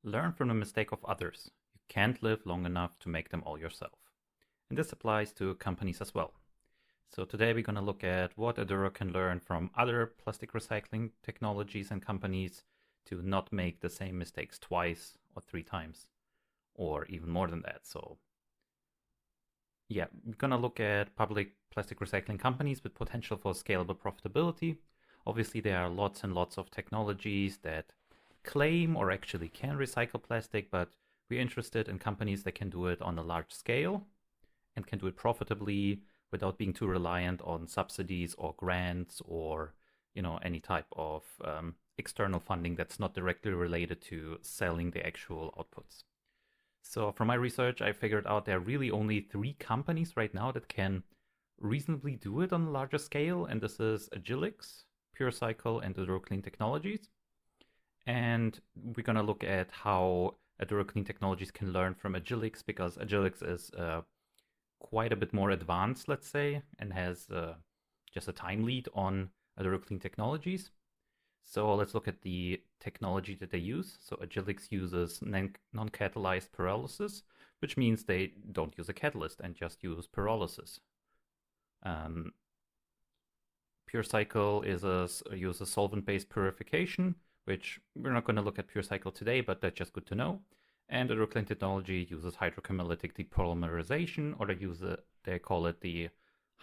Learn from the mistake of others. You can't live long enough to make them all yourself. And this applies to companies as well. So today we're going to look at what Aduro can learn from other plastic recycling technologies and companies to not make the same mistakes twice or three times, or even more than that. So yeah, we're going to look at public plastic recycling companies with potential for scalable profitability. Obviously, there are lots and lots of technologies that claim or actually can recycle plastic, but we're interested in companies that can do it on a large scale and can do it profitably without being too reliant on subsidies or grants or any type of external funding that's not directly related to selling the actual outputs. So from my research, I figured out there are really only 3 companies right now that can reasonably do it on a larger scale, and this is Agilyx, PureCycle, and Aduro Clean Technologies. And we're going to look at how Aduro Clean Technologies can learn from Agilyx, because Agilyx is quite a bit more advanced, let's say, and has just a time lead on Aduro Clean Technologies. So let's look at the technology that they use. So Agilyx uses non-catalyzed pyrolysis, which means they don't use a catalyst and just use pyrolysis. PureCycle uses solvent-based purification, which we're not going to look at PureCycle today, but that's just good to know. And Aduro Clean Technology uses hydrochemolytic depolymerization, or they call it the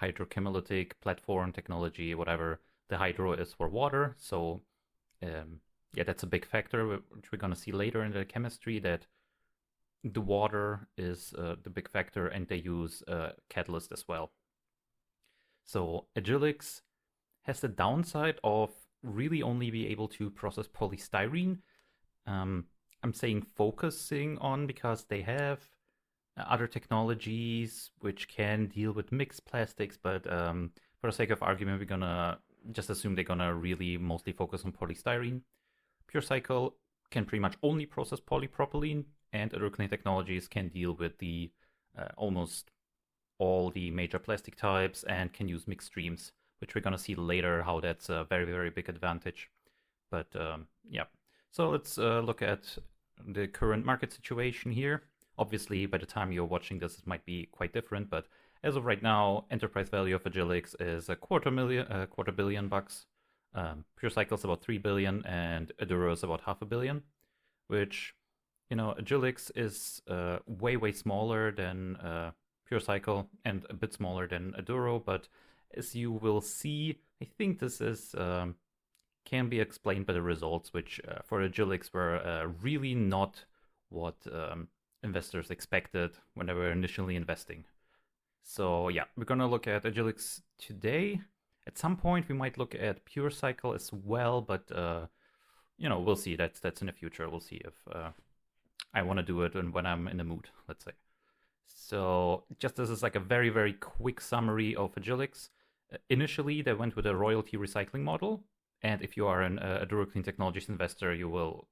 hydrochemolytic platform technology, whatever the hydro is for water. So that's a big factor, which we're going to see later in the chemistry, that the water is the big factor, and they use catalyst as well. So Agilyx has the downside of really only be able to process polystyrene. I'm saying focusing on because they have other technologies which can deal with mixed plastics, but for the sake of argument, we're gonna just assume they're gonna really mostly focus on polystyrene. PureCycle can pretty much only process polypropylene, and Aduro Clean Technologies can deal with the almost all the major plastic types and can use mixed streams, which we're gonna see later how that's a very, very big advantage. But yeah. So let's look at the current market situation here. Obviously, by the time you're watching this, it might be quite different, but as of right now, enterprise value of Agilyx is a quarter billion bucks. PureCycle is about 3 billion, and Aduro is about $500 million, which, Agilyx is way, way smaller than PureCycle and a bit smaller than Aduro, but as you will see, I think this is can be explained by the results, which for Agilyx were really not what investors expected when they were initially investing. So yeah, we're gonna look at Agilyx today. At some point, we might look at PureCycle as well, but we'll see. That's in the future. We'll see if I want to do it and when I'm in the mood, let's say. So just as like a very, very quick summary of Agilyx. Initially, they went with a royalty recycling model. And if you are an Aduro Clean Technologies investor, they will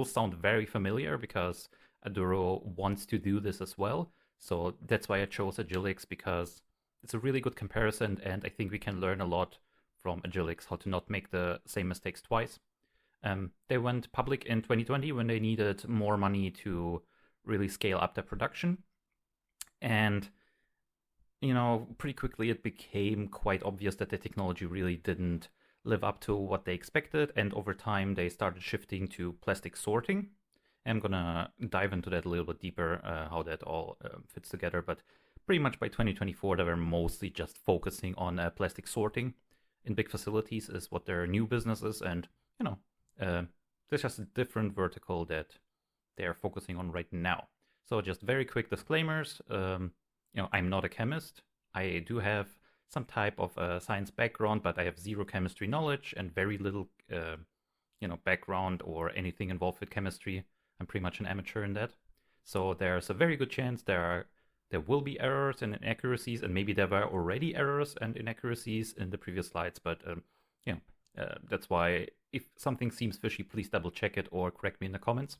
sound very familiar because Aduro wants to do this as well. So that's why I chose Agilyx, because it's a really good comparison, and I think we can learn a lot from Agilyx, how to not make the same mistakes twice. They went public in 2020 when they needed more money to really scale up their production. And pretty quickly it became quite obvious that the technology really didn't live up to what they expected, and over time they started shifting to plastic sorting. I'm gonna dive into that a little bit deeper, how that all fits together, but pretty much by 2024 they were mostly just focusing on plastic sorting in big facilities is what their new business is, and there's just a different vertical that they're focusing on right now. So just very quick disclaimers. I'm not a chemist. I do have some type of science background, but I have zero chemistry knowledge and very little, background or anything involved with chemistry. I'm pretty much an amateur in that. So there's a very good chance there will be errors and inaccuracies, and maybe there were already errors and inaccuracies in the previous slides. But that's why if something seems fishy, please double check it or correct me in the comments.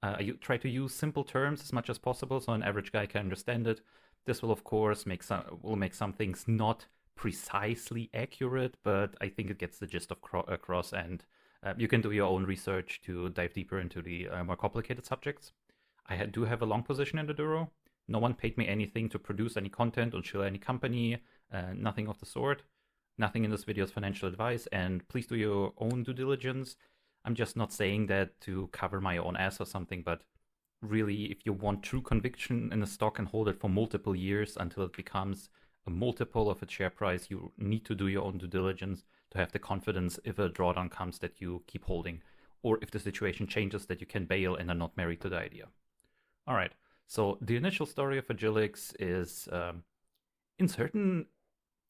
I try to use simple terms as much as possible so an average guy can understand it. This will, of course, make some things not precisely accurate, but I think it gets the gist across, and You can do your own research to dive deeper into the more complicated subjects. I do have a long position in Aduro. No one paid me anything to produce any content or show any company, nothing of the sort. Nothing in this video is financial advice, and please do your own due diligence. I'm just not saying that to cover my own ass or something, but really, if you want true conviction in a stock and hold it for multiple years until it becomes a multiple of its share price, you need to do your own due diligence to have the confidence if a drawdown comes that you keep holding, or if the situation changes that you can bail and are not married to the idea. All right, so the initial story of Agilyx is in certain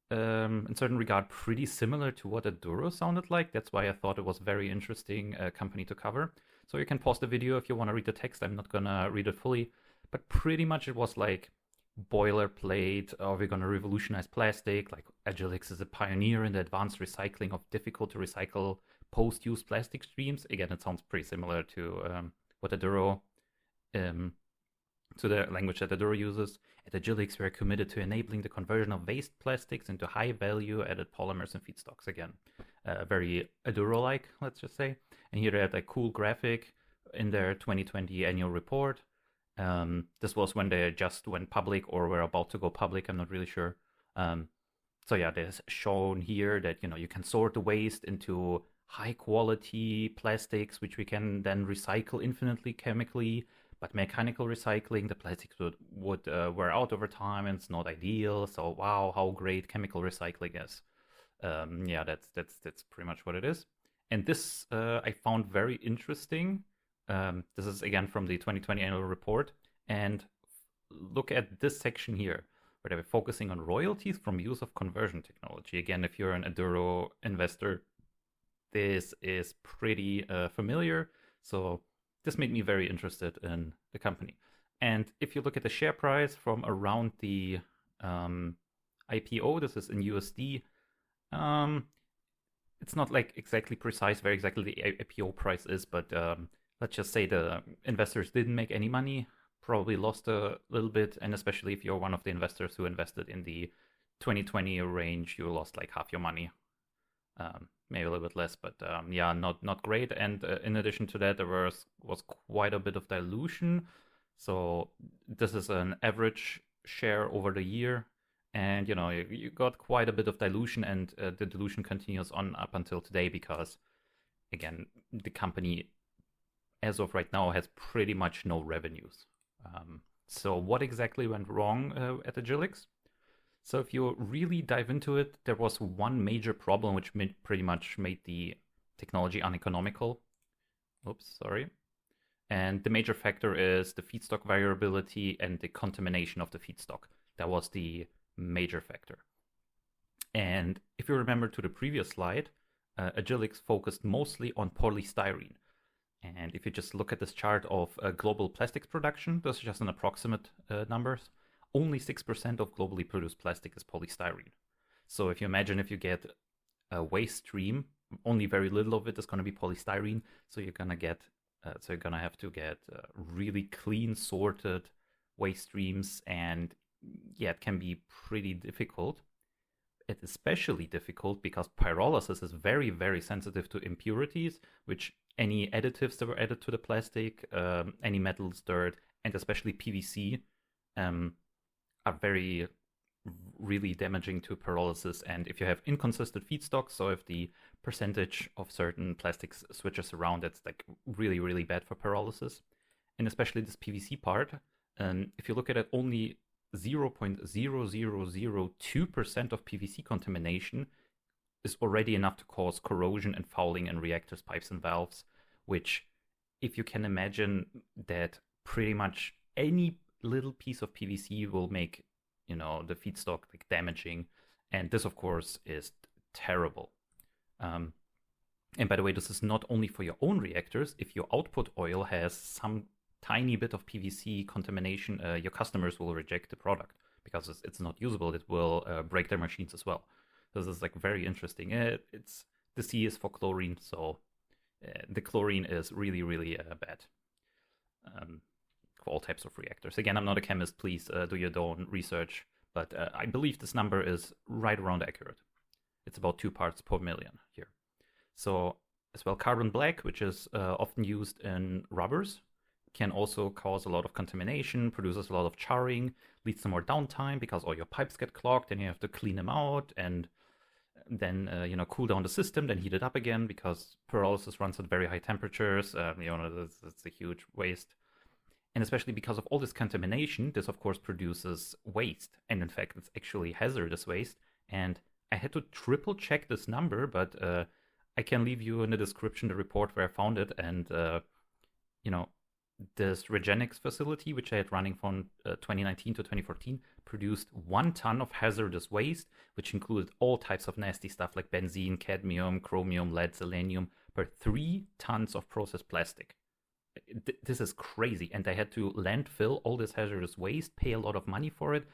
regard pretty similar to what Aduro sounded like. That's why I thought it was a very interesting company to cover. So you can pause the video if you want to read the text. I'm not gonna read it fully, but pretty much it was like boilerplate, we're gonna revolutionize plastic, like Agilyx is a pioneer in the advanced recycling of difficult to recycle post-use plastic streams. Again, it sounds pretty similar to what Aduro to the language that Aduro uses. At Agilyx, we are committed to enabling the conversion of waste plastics into high value added polymers and feedstocks. Again, very Aduro-like, let's just say. And here they had a cool graphic in their 2020 annual report. This was when they just went public or were about to go public. I'm not really sure. So yeah, there's shown here that, you can sort the waste into high quality plastics, which we can then recycle infinitely chemically. But mechanical recycling, the plastics would wear out over time, and it's not ideal. So wow, how great chemical recycling is. Yeah, that's pretty much what it is. And this I found very interesting. This is again from the 2020 annual report. And look at this section here, where they were focusing on royalties from use of conversion technology. Again, if you're an Aduro investor, this is pretty familiar. So this made me very interested in the company. And if you look at the share price from around the IPO, this is in USD, it's not like exactly precise where exactly the IPO price is, but let's just say the investors didn't make any money, probably lost a little bit, and especially if you're one of the investors who invested in the 2020 range, you lost like half your money. Maybe a little bit less, but yeah, not great. And in addition to that, there was quite a bit of dilution. So this is an average share over the year, and you got quite a bit of dilution, and the dilution continues on up until today because, again, the company as of right now has pretty much no revenues. So what exactly went wrong at Agilyx? So if you really dive into it, there was one major problem which pretty much made the technology uneconomical. Oops, sorry. And the major factor is the feedstock variability and the contamination of the feedstock. That was the major factor. And if you remember to the previous slide, Agilyx focused mostly on polystyrene. And if you just look at this chart of global plastics production, this is just an approximate numbers. Only 6% of globally produced plastic is polystyrene. So if you imagine if you get a waste stream, only very little of it is going to be polystyrene. So you're going to have to get really clean sorted waste streams, and yeah, it can be pretty difficult. It's especially difficult because pyrolysis is very, very sensitive to impurities, which any additives that were added to the plastic, any metals, dirt, and especially PVC, are very really damaging to pyrolysis. And if you have inconsistent feedstocks, so if the percentage of certain plastics switches around, that's like really, really bad for pyrolysis. And especially this PVC part, if you look at it, only 0.0002% of PVC contamination is already enough to cause corrosion and fouling in reactors, pipes, and valves, which, if you can imagine that pretty much any little piece of PVC will make, the feedstock like damaging. And this, of course, is terrible. And by the way, this is not only for your own reactors. If your output oil has some tiny bit of PVC contamination, your customers will reject the product because it's not usable. It will break their machines as well. This is like very interesting. The C is for chlorine, so the chlorine is really, really bad for all types of reactors. Again, I'm not a chemist. Please do your own research, but I believe this number is right around accurate. It's about 2 parts per million here. So as well. Carbon black, which is often used in rubbers, can also cause a lot of contamination, produces a lot of charring, leads to more downtime because all your pipes get clogged and you have to clean them out and then cool down the system, then heat it up again because pyrolysis runs at very high temperatures. It's a huge waste. And especially because of all this contamination, this of course produces waste. And in fact, it's actually hazardous waste. And I had to triple check this number, but I can leave you in the description the report where I found it. And, this Regenix facility, which I had running from 2019 to 2014, produced 1 ton of hazardous waste, which included all types of nasty stuff like benzene, cadmium, chromium, lead, selenium, per 3 tons of processed plastic. This is crazy. And they had to landfill all this hazardous waste, pay a lot of money for it.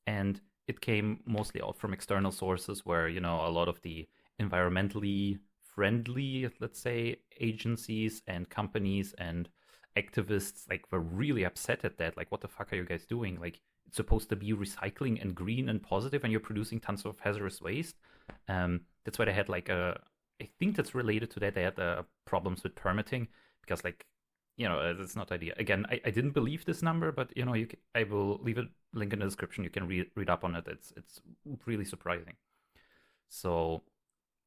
And it came mostly out from external sources where, a lot of the environmentally friendly, let's say, agencies and companies and activists were really upset at that. Like, what the fuck are you guys doing? Like, it's supposed to be recycling and green and positive, and you're producing tons of hazardous waste. That's why they had I think that's related to that. They had problems with permitting because it's not ideal. Again, I didn't believe this number, but I will leave a link in the description. You can read up on it. It's really surprising. So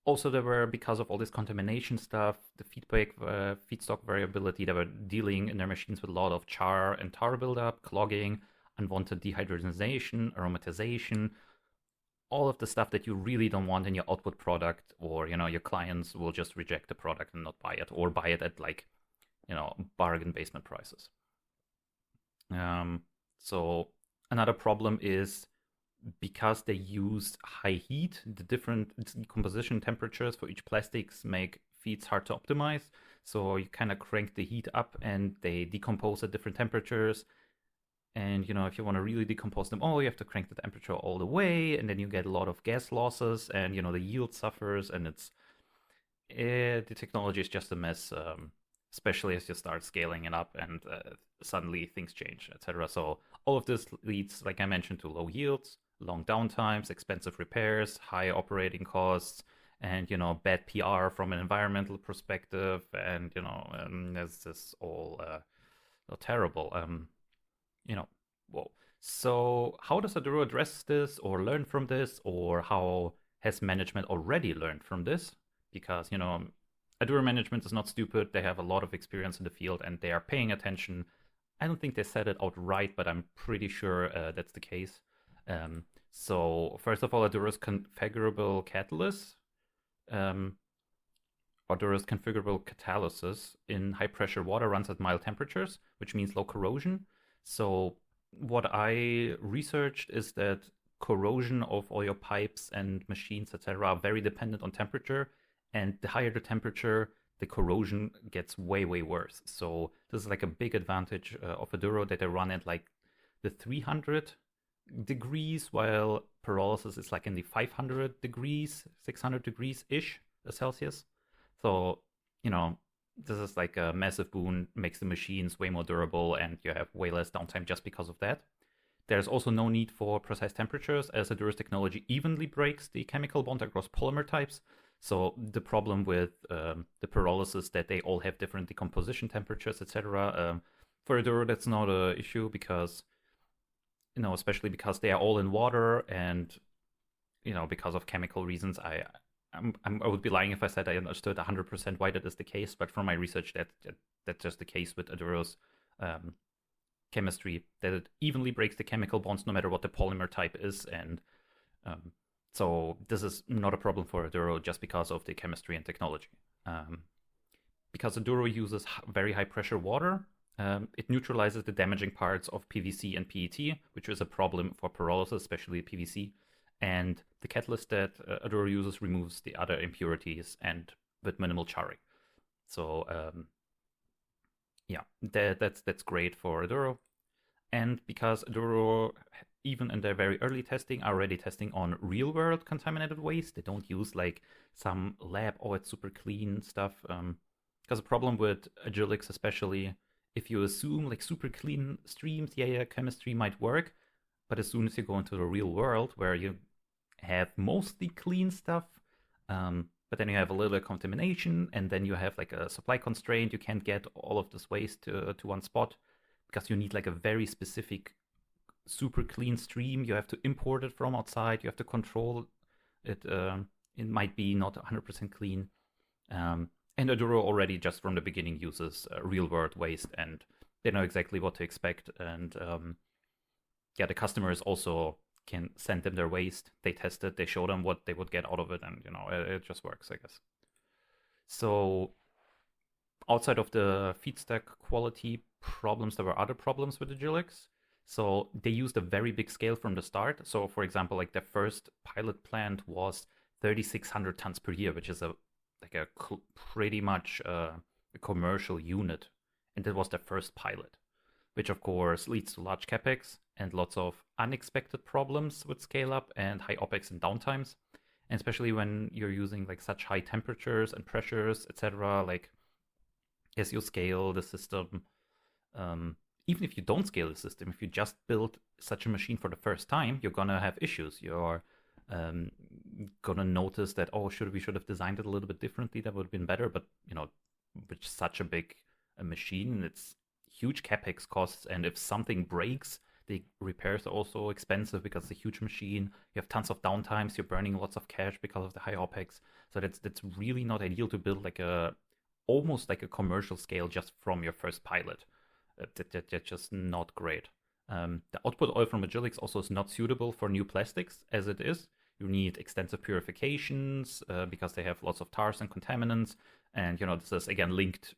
also, there were, because of all this contamination stuff, the feedstock variability, they were dealing in their machines with a lot of char and tar buildup, clogging, unwanted dehydrogenation, aromatization, all of the stuff that you really don't want in your output product, or, your clients will just reject the product and not buy it, or buy it at bargain basement prices. So another problem is, because they use high heat, the different decomposition temperatures for each plastics make feeds hard to optimize. So you kind of crank the heat up and they decompose at different temperatures. And, if you want to really decompose them all, you have to crank the temperature all the way. And then you get a lot of gas losses and, the yield suffers. And the technology is just a mess, especially as you start scaling it up and suddenly things change, etc. So all of this leads, like I mentioned, to low yields, long downtimes, expensive repairs, high operating costs, and bad PR from an environmental perspective, and it's just all terrible. Whoa. So how does Aduro address this, or learn from this, or how has management already learned from this? Because Aduro management is not stupid. They have a lot of experience in the field, and they are paying attention. I don't think they said it outright, but I'm pretty sure that's the case. So first of all, Aduro's configurable catalyst, Aduro's configurable catalysis in high pressure water runs at mild temperatures, which means low corrosion. So what I researched is that corrosion of all your pipes and machines, etc., are very dependent on temperature, and the higher the temperature, the corrosion gets way, way worse. So this is a big advantage of Aduro, that they run at the 300 degrees, while pyrolysis is in the 500 degrees, 600 degrees-ish Celsius. So, this is a massive boon, makes the machines way more durable, and you have way less downtime just because of that. There's also no need for precise temperatures, as Aduro's technology evenly breaks the chemical bond across polymer types. So the problem with the pyrolysis, that they all have different decomposition temperatures, etc. For Aduro, that's not an issue because, especially because they are all in water, and, because of chemical reasons, I would be lying if I said I understood 100% why that is the case. But from my research, that's just the case with Aduro's chemistry, that it evenly breaks the chemical bonds no matter what the polymer type is, and so this is not a problem for Aduro just because of the chemistry and technology. Because Aduro uses very high pressure water, it neutralizes the damaging parts of PVC and PET, which is a problem for pyrolysis, especially PVC. And the catalyst that Aduro uses removes the other impurities and with minimal charring. So that's great for Aduro. And because Aduro, even in their very early testing, are already testing on real world contaminated waste, they don't use some lab, it's super clean stuff. Because the problem with Agilyx, especially, if you assume super clean streams, chemistry might work. But as soon as you go into the real world, where you have mostly clean stuff, but then you have a little bit of contamination, and then you have like a supply constraint. You can't get all of this waste to one spot because you need like a very specific, super clean stream. You have to import it from outside. You have to control it. It might be not 100% clean. And Aduro already just from the beginning uses real world waste, and they know exactly what to expect. And yeah, the customers also can send them their waste. They test it, they show them what they would get out of it, and it just works, I guess. So outside of the feedstock quality problems, there were other problems with Agilyx. So they used a very big scale from the start. So for example, like the first pilot plant was 3,600 tons per year, which is pretty much a commercial unit, and that was the first pilot, which of course leads to large capex and lots of unexpected problems with scale up and high opex and downtimes, and especially when you're using like such high temperatures and pressures, etc. Like as you scale the system, even if you don't scale the system, if you just build such a machine for the first time, you're gonna have issues. You're gonna notice that, oh, we should have designed it a little bit differently. That would have been better. But with such a big machine, it's huge capex costs, and if something breaks, the repairs are also expensive because it's a huge machine. You have tons of downtimes. You're burning lots of cash because of the high opex. So that's really not ideal to build like almost like a commercial scale just from your first pilot. That's just not great. The output oil from Agilyx also is not suitable for new plastics as it is. You need extensive purifications because they have lots of tars and contaminants. And, this is again linked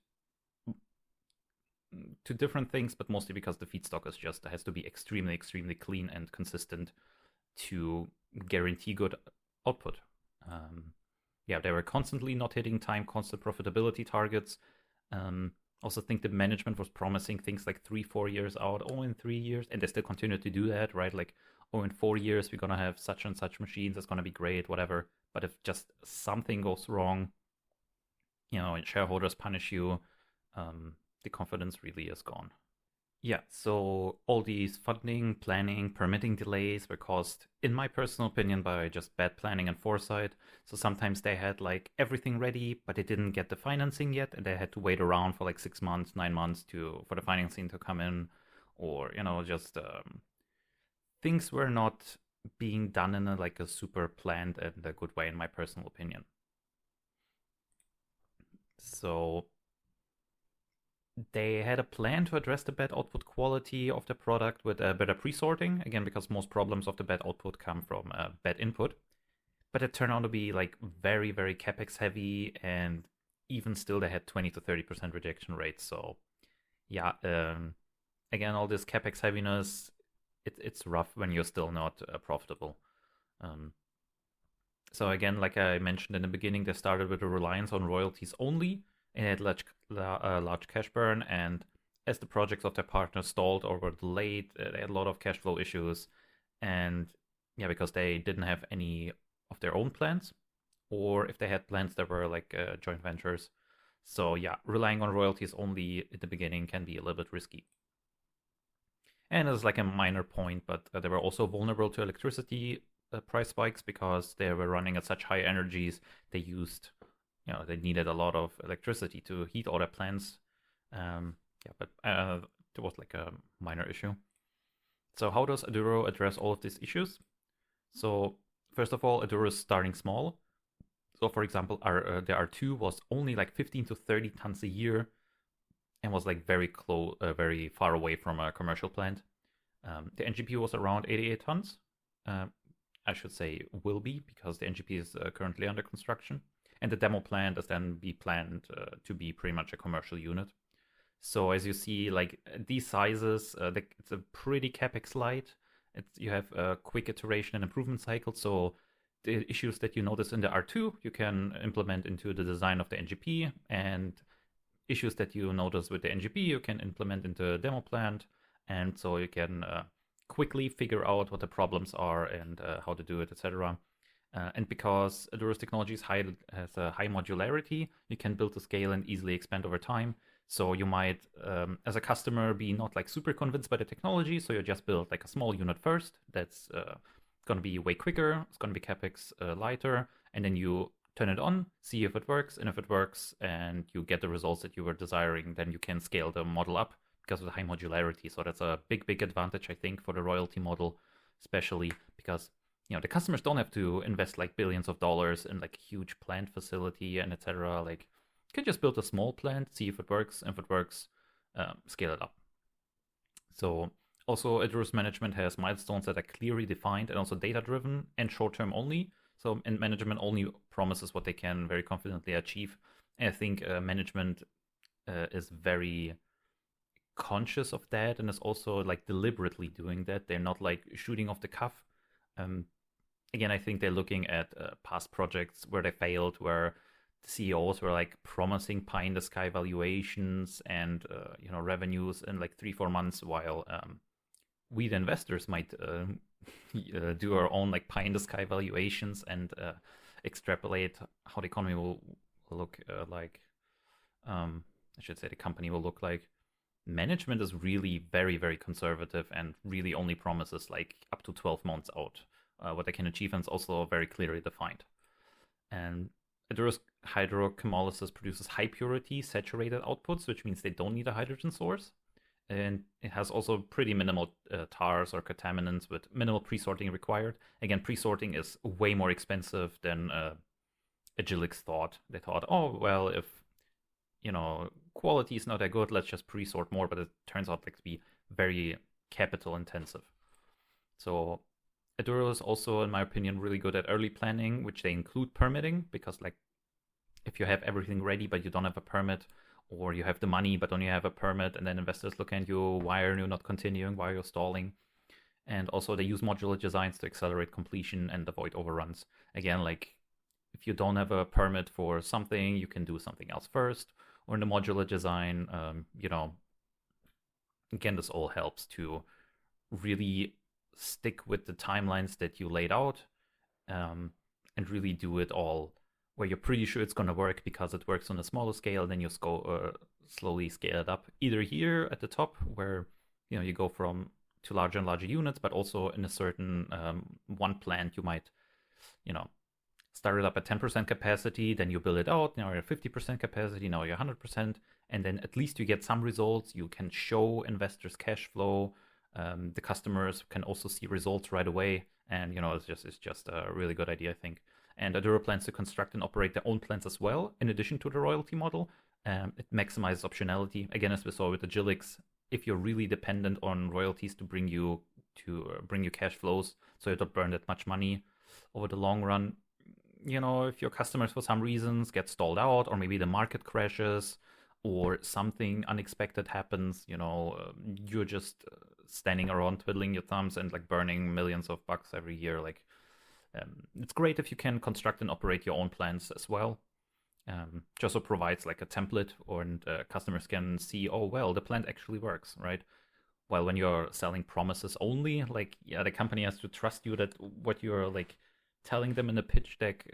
to different things, but mostly because the feedstock has to be extremely, extremely clean and consistent to guarantee good output. They were constantly not hitting constant profitability targets. Also think the management was promising things like 3-4 years out, in 3 years, and they still continue to do that, right? Like, in 4 years we're gonna have such and such machines, it's gonna be great, whatever. But if just something goes wrong, and shareholders punish you, the confidence really is gone. Yeah, so all these funding, planning, permitting delays were caused, in my personal opinion, by just bad planning and foresight. So sometimes they had like everything ready, but they didn't get the financing yet, and they had to wait around for like 6 months, 9 months for the financing to come in, or just things were not being done in a super planned and a good way, in my personal opinion. So they had a plan to address the bad output quality of the product with better pre-sorting, again, because most problems of the bad output come from bad input. But it turned out to be like very, very capex heavy, and even still they had 20 to 30% rejection rates. So yeah, again, all this capex heaviness, it's rough when you're still not profitable. So again, like I mentioned in the beginning, they started with a reliance on royalties only, and had large cash burn, and as the projects of their partners stalled or were delayed, they had a lot of cash flow issues, and because they didn't have any of their own plans, or if they had plans that were like joint ventures. So relying on royalties only in the beginning can be a little bit risky. And it's like a minor point, but they were also vulnerable to electricity price spikes because they were running at such high energies. They needed a lot of electricity to heat all their plants. But it was like a minor issue. So how does Aduro address all of these issues? So first of all, Aduro is starting small. So for example, the R2 was only like 15 to 30 tons a year and was like very close, very far away from a commercial plant. The NGP was around 88 tons. I should say will be, because the NGP is currently under construction. And the demo plant is then planned to be pretty much a commercial unit. So as you see, like these sizes, it's a pretty capex light. You have a quick iteration and improvement cycle. So the issues that you notice in the R2, you can implement into the design of the NGP, and issues that you notice with the NGP, you can implement into the demo plant. And so you can quickly figure out what the problems are and how to do it, etc. And because Aduro's technology has a high modularity, you can build to scale and easily expand over time. So you might, as a customer, be not like super convinced by the technology, so you just build like a small unit first. That's going to be way quicker. It's going to be capex lighter, and then you turn it on, see if it works, and if it works and you get the results that you were desiring, then you can scale the model up because of the high modularity. So that's a big advantage, I think, for the royalty model, especially because the customers don't have to invest like billions of dollars in like a huge plant facility and etc. Like you can just build a small plant, see if it works, and if it works, scale it up. So also Aduro's management has milestones that are clearly defined and also data driven and short term only. So and management only promises what they can very confidently achieve. And I think management is very conscious of that and is also like deliberately doing that. They're not like shooting off the cuff. Again, I think they're looking at past projects where they failed, where the CEOs were like promising pie in the sky valuations and revenues in like 3-4 months, while we the investors might do our own like pie in the sky valuations and extrapolate how the economy will look like. I should say the company will look like. Management is really very conservative and really only promises like up to 12 months out what they can achieve, and it's also very clearly defined. And Aduro's hydrochemolysis produces high purity saturated outputs, which means they don't need a hydrogen source. And it has also pretty minimal tars or contaminants with minimal pre-sorting required. Again, pre-sorting is way more expensive than Agilyx thought. They thought, oh, well, if quality is not that good, let's just pre-sort more, but it turns out like to be very capital intensive. So Aduro is also, in my opinion, really good at early planning, which they include permitting, because like if you have everything ready but you don't have a permit, or you have the money but only have a permit, and then investors look at you, why are you not continuing, why are you stalling? And also they use modular designs to accelerate completion and avoid overruns. Again, like if you don't have a permit for something, you can do something else first, or in the modular design, again, this all helps to really stick with the timelines that you laid out, and really do it all where you're pretty sure it's going to work because it works on a smaller scale. Then you slowly scale it up, either here at the top where you go from to larger and larger units, but also in a certain one plant you might start it up at 10% capacity, then you build it out, now you're at 50% capacity, now you're 100%, and then at least you get some results. You can show investors cash flow. The customers can also see results right away, and it's just a really good idea, I think. And Aduro plans to construct and operate their own plants as well, in addition to the royalty model. It maximizes optionality. Again, as we saw with Agilyx, if you're really dependent on royalties to bring you cash flows, so you don't burn that much money over the long run. If your customers for some reasons get stalled out, or maybe the market crashes, or something unexpected happens, you're just standing around twiddling your thumbs and like burning millions of bucks every year. Like, it's great if you can construct and operate your own plants as well. Just so provides like a template, and customers can see, oh well, the plant actually works, right? While when you're selling promises only, like the company has to trust you that what you're like telling them in the pitch deck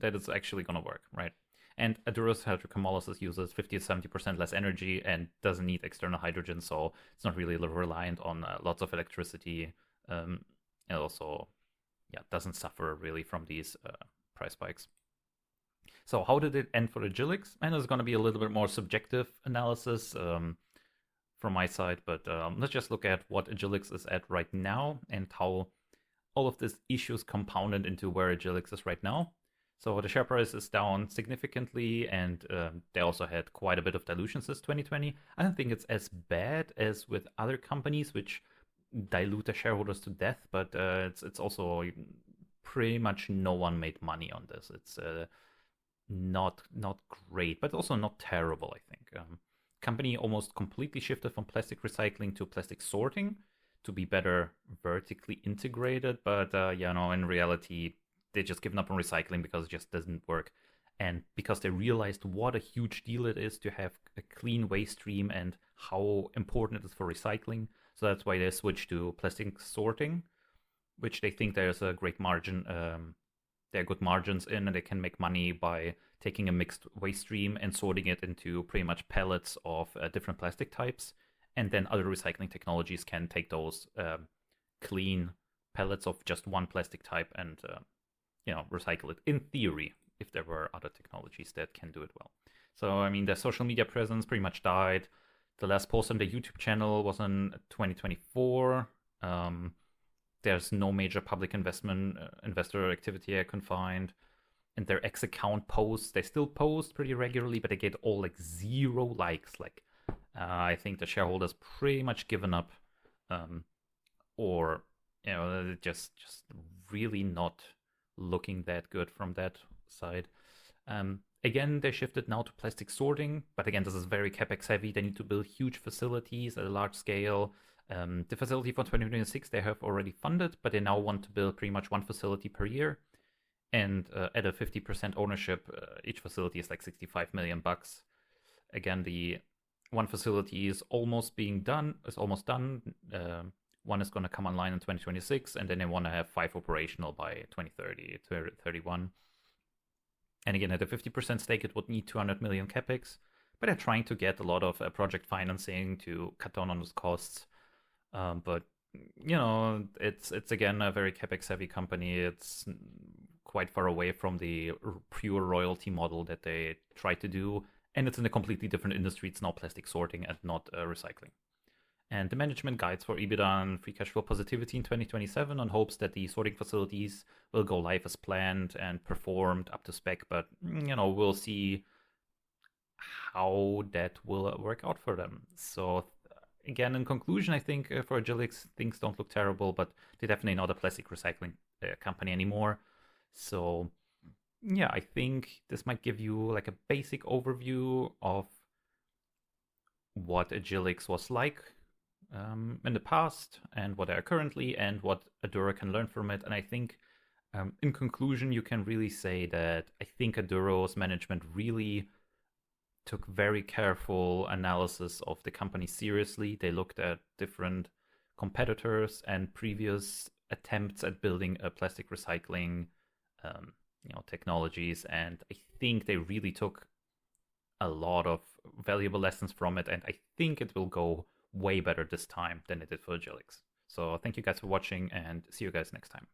that it's actually going to work, right? And Aduro's hydrochemolysis uses 50 to 70% less energy and doesn't need external hydrogen, so it's not really reliant on lots of electricity. And also, doesn't suffer really from these price spikes. So how did it end for Agilyx? And it's going to be a little bit more subjective analysis from my side, but let's just look at what Agilyx is at right now and how all of these issues compounded into where Agilyx is right now. So the share price is down significantly, and they also had quite a bit of dilution since 2020. I don't think it's as bad as with other companies which dilute their shareholders to death, but it's also pretty much no one made money on this. It's not great, but also not terrible, I think. Company almost completely shifted from plastic recycling to plastic sorting to be better vertically integrated, but in reality, they just given up on recycling because it just doesn't work. And because they realized what a huge deal it is to have a clean waste stream and how important it is for recycling. So that's why they switched to plastic sorting, which they think there's a great margin. There are good margins in, and they can make money by taking a mixed waste stream and sorting it into pretty much pellets of different plastic types. And then other recycling technologies can take those clean pellets of just one plastic type and recycle it, in theory. if there were other technologies that can do it well. So, I mean, their social media presence pretty much died. The last post on their YouTube channel was in 2024. There's no major public investor activity I can find. And their X account posts, they still post pretty regularly, but they get all like 0 likes. Like, I think the shareholders pretty much given up, or just really not looking that good from that side. Again, they shifted now to plastic sorting, but again, this is very capex heavy. They need to build huge facilities at a large scale. The facility for 2026 they have already funded, but they now want to build pretty much one facility per year. And at a 50% ownership, each facility is like $65 million. Again, the one facility is almost done. One is going to come online in 2026, and then they want to have 5 operational by 2030, 2031. And again, at a 50% stake, it would need 200 million capex, but they're trying to get a lot of project financing to cut down on those costs. But it's again a very capex heavy company. It's quite far away from the pure royalty model that they try to do, and it's in a completely different industry. It's now plastic sorting and not recycling. And the management guides for EBITDA and free cash flow positivity in 2027 on hopes that the sorting facilities will go live as planned and performed up to spec. But, we'll see how that will work out for them. So, again, in conclusion, I think for Agilyx, things don't look terrible, but they're definitely not a plastic recycling company anymore. So, yeah, I think this might give you like a basic overview of what Agilyx was like in the past and what they are currently and what Aduro can learn from it. And I think in conclusion, you can really say that I think Aduro's management really took very careful analysis of the company seriously. They looked at different competitors and previous attempts at building a plastic recycling technologies, and I think they really took a lot of valuable lessons from it, and I think it will go way better this time than it did for Agilyx. So thank you guys for watching, and see you guys next time.